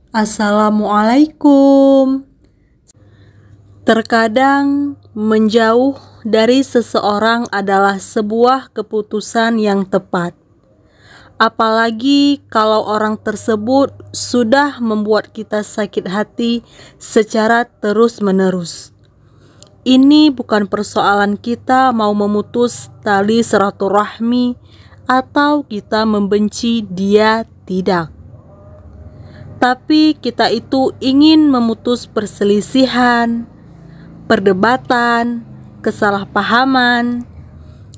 Assalamualaikum. Terkadang menjauh dari seseorang adalah sebuah keputusan yang tepat. Apalagi kalau orang tersebut sudah membuat kita sakit hati secara terus-menerus. Ini bukan persoalan kita mau memutus tali silaturahmi atau kita membenci dia, tidak. Tapi kita itu ingin memutus perselisihan, perdebatan, kesalahpahaman,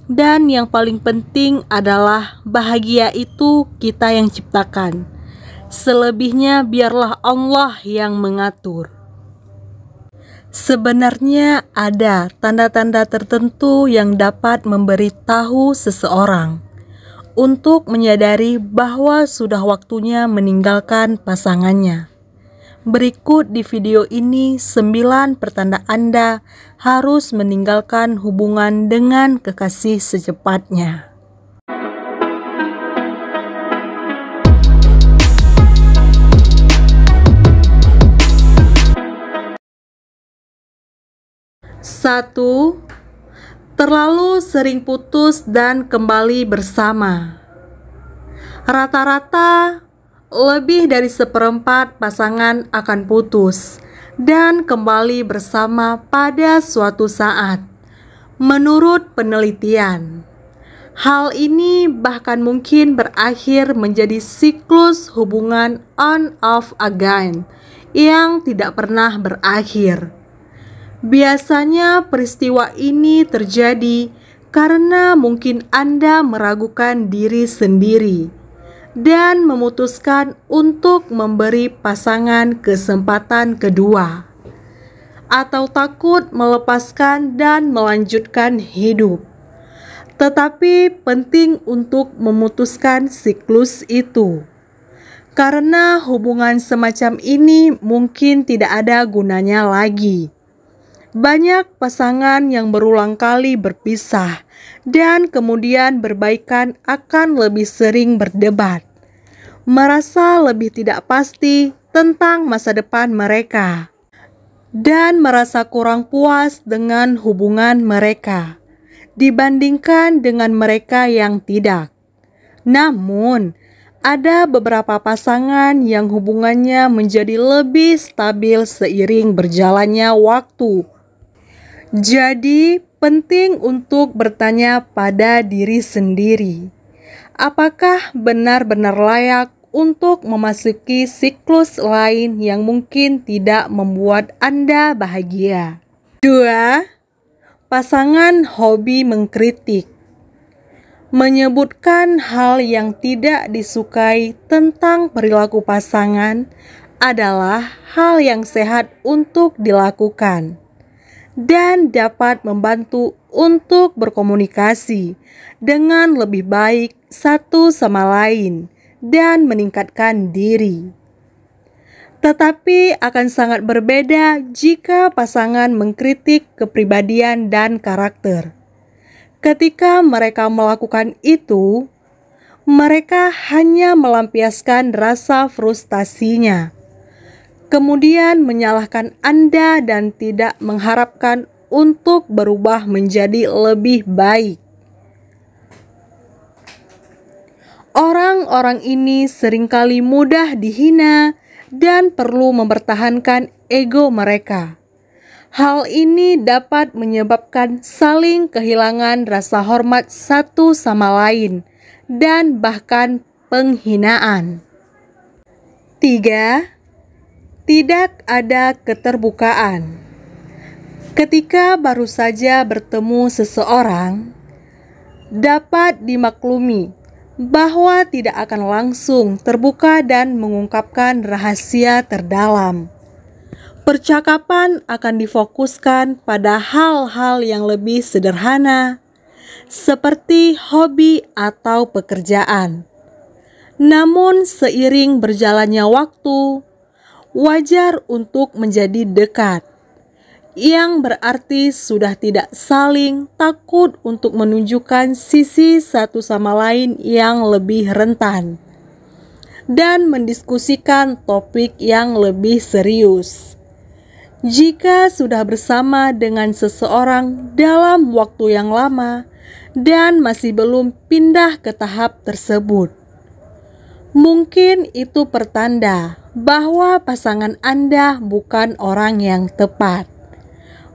dan yang paling penting adalah bahagia itu kita yang ciptakan. Selebihnya biarlah Allah yang mengatur. Sebenarnya ada tanda-tanda tertentu yang dapat memberitahu seseorang untuk menyadari bahwa sudah waktunya meninggalkan pasangannya. Berikut di video ini 9 pertanda Anda harus meninggalkan hubungan dengan kekasih secepatnya. Satu, terlalu sering putus dan kembali bersama. Rata-rata lebih dari seperempat pasangan akan putus dan kembali bersama pada suatu saat. Menurut penelitian, hal ini bahkan mungkin berakhir menjadi siklus hubungan on-off again yang tidak pernah berakhir. Biasanya peristiwa ini terjadi karena mungkin Anda meragukan diri sendiri dan memutuskan untuk memberi pasangan kesempatan kedua, atau takut melepaskan dan melanjutkan hidup. Tetapi penting untuk memutuskan siklus itu, karena hubungan semacam ini mungkin tidak ada gunanya lagi. Banyak pasangan yang berulang kali berpisah dan kemudian berbaikan akan lebih sering berdebat, merasa lebih tidak pasti tentang masa depan mereka, dan merasa kurang puas dengan hubungan mereka dibandingkan dengan mereka yang tidak. Namun, ada beberapa pasangan yang hubungannya menjadi lebih stabil seiring berjalannya waktu. Jadi, penting untuk bertanya pada diri sendiri, apakah benar-benar layak untuk memasuki siklus lain yang mungkin tidak membuat Anda bahagia? 2. Pasangan hobi mengkritik. Menyebutkan hal yang tidak disukai tentang perilaku pasangan adalah hal yang sehat untuk dilakukan dan dapat membantu untuk berkomunikasi dengan lebih baik satu sama lain dan meningkatkan diri. Tetapi akan sangat berbeda jika pasangan mengkritik kepribadian dan karakter. Ketika mereka melakukan itu, mereka hanya melampiaskan rasa frustasinya, kemudian menyalahkan Anda dan tidak mengharapkan untuk berubah menjadi lebih baik. Orang-orang ini seringkali mudah dihina dan perlu mempertahankan ego mereka. Hal ini dapat menyebabkan saling kehilangan rasa hormat satu sama lain dan bahkan penghinaan. 3. Tidak ada keterbukaan. Ketika baru saja bertemu seseorang, dapat dimaklumi bahwa tidak akan langsung terbuka dan mengungkapkan rahasia terdalam. Percakapan akan difokuskan pada hal-hal yang lebih sederhana, seperti hobi atau pekerjaan. Namun seiring berjalannya waktu, wajar untuk menjadi dekat, yang berarti sudah tidak saling takut untuk menunjukkan sisi satu sama lain yang lebih rentan. dan mendiskusikan topik yang lebih serius. Jika sudah bersama dengan seseorang dalam waktu yang lama dan masih belum pindah ke tahap tersebut, mungkin itu pertanda bahwa pasangan Anda bukan orang yang tepat.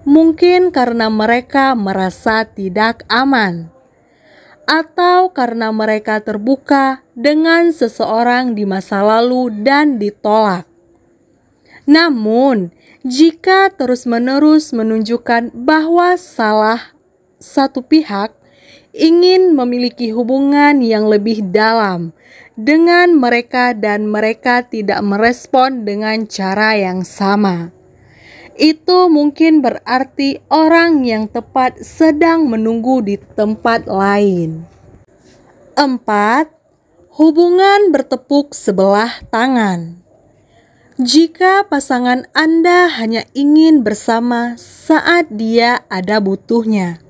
Mungkin karena mereka merasa tidak aman, atau karena mereka terbuka dengan seseorang di masa lalu dan ditolak. Namun, jika terus-menerus menunjukkan bahwa salah satu pihak ingin memiliki hubungan yang lebih dalam dengan mereka dan mereka tidak merespon dengan cara yang sama, itu mungkin berarti orang yang tepat sedang menunggu di tempat lain. 4. Hubungan bertepuk sebelah tangan. Jika pasangan Anda hanya ingin bersama saat dia ada butuhnya,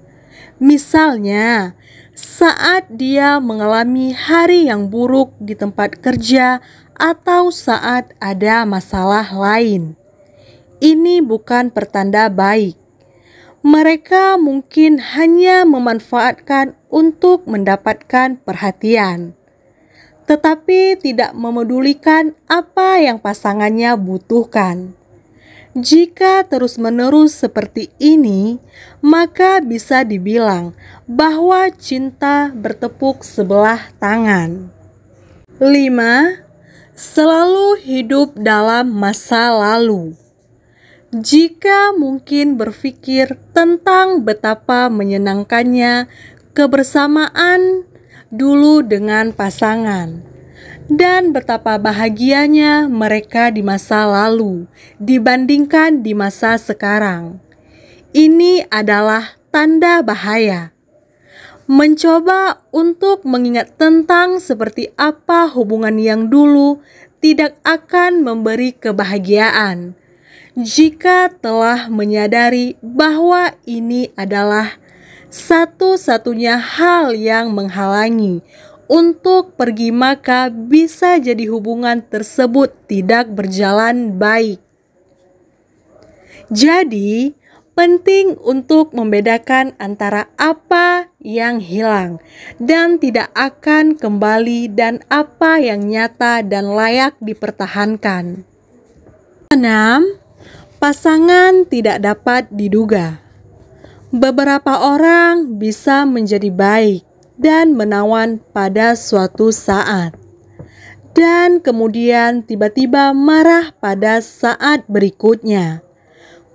misalnya saat dia mengalami hari yang buruk di tempat kerja atau saat ada masalah lain, ini bukan pertanda baik. Mereka mungkin hanya memanfaatkan untuk mendapatkan perhatian, tetapi tidak memedulikan apa yang pasangannya butuhkan. Jika terus-menerus seperti ini, maka bisa dibilang bahwa cinta bertepuk sebelah tangan. 5. Selalu hidup dalam masa lalu. Jika mungkin berpikir tentang betapa menyenangkannya kebersamaan dulu dengan pasangan, dan betapa bahagianya mereka di masa lalu dibandingkan di masa sekarang, ini adalah tanda bahaya. Mencoba untuk mengingat tentang seperti apa hubungan yang dulu tidak akan memberi kebahagiaan jika telah menyadari bahwa ini adalah satu-satunya hal yang menghalangi untuk pergi, maka bisa jadi hubungan tersebut tidak berjalan baik. Jadi, penting untuk membedakan antara apa yang hilang dan tidak akan kembali dan apa yang nyata dan layak dipertahankan. 6. Pasangan tidak dapat diduga. Beberapa orang bisa menjadi baik dan menawan pada suatu saat, dan kemudian tiba-tiba marah pada saat berikutnya.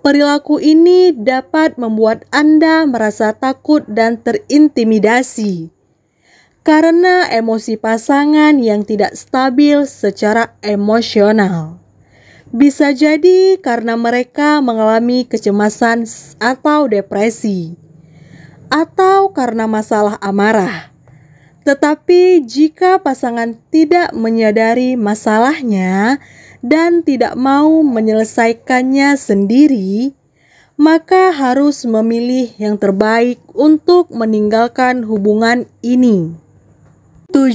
Perilaku ini dapat membuat Anda merasa takut dan terintimidasi karena emosi pasangan yang tidak stabil secara emosional. Bisa jadi karena mereka mengalami kecemasan atau depresi, atau karena masalah amarah. Tetapi jika pasangan tidak menyadari masalahnya dan tidak mau menyelesaikannya sendiri, maka harus memilih yang terbaik untuk meninggalkan hubungan ini. 7.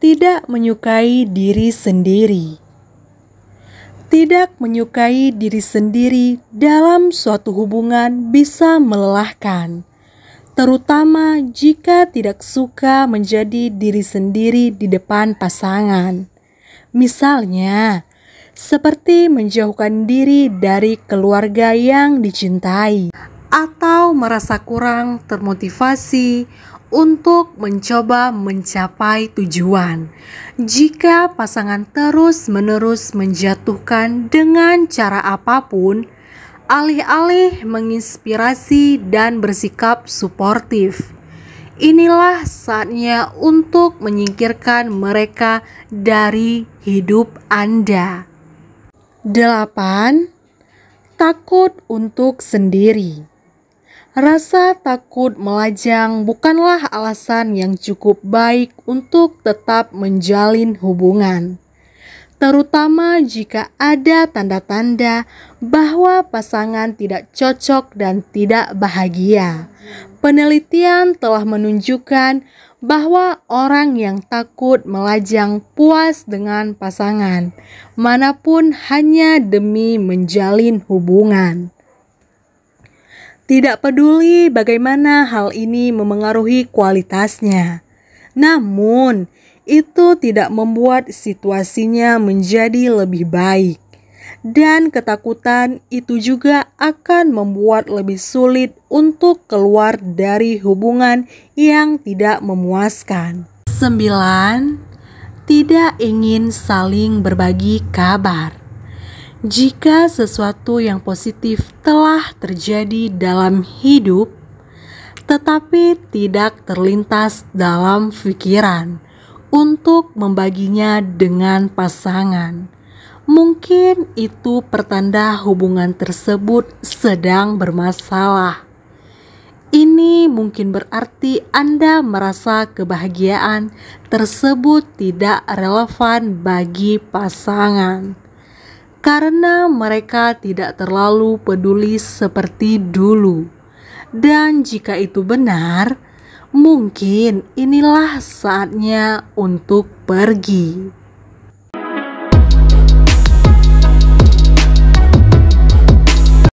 Tidak menyukai diri sendiri. Tidak menyukai diri sendiri dalam suatu hubungan bisa melelahkan, terutama jika tidak suka menjadi diri sendiri di depan pasangan. Misalnya, seperti menjauhkan diri dari keluarga yang dicintai, atau merasa kurang termotivasi untuk mencoba mencapai tujuan. Jika pasangan terus-menerus menjatuhkan dengan cara apapun, alih-alih menginspirasi dan bersikap suportif, inilah saatnya untuk menyingkirkan mereka dari hidup Anda. 8. Takut untuk sendiri. Rasa takut melajang bukanlah alasan yang cukup baik untuk tetap menjalin hubungan, terutama jika ada tanda-tanda bahwa pasangan tidak cocok dan tidak bahagia. Penelitian telah menunjukkan bahwa orang yang takut melajang puas dengan pasangan manapun hanya demi menjalin hubungan. Tidak peduli bagaimana hal ini memengaruhi kualitasnya, namun itu tidak membuat situasinya menjadi lebih baik. Dan ketakutan itu juga akan membuat lebih sulit untuk keluar dari hubungan yang tidak memuaskan. 9. Tidak ingin saling berbagi kabar. Jika sesuatu yang positif telah terjadi dalam hidup, tetapi tidak terlintas dalam pikiran untuk membaginya dengan pasangan, mungkin itu pertanda hubungan tersebut sedang bermasalah. Ini mungkin berarti Anda merasa kebahagiaan tersebut tidak relevan bagi pasangan, karena mereka tidak terlalu peduli seperti dulu. Dan jika itu benar, mungkin inilah saatnya untuk pergi.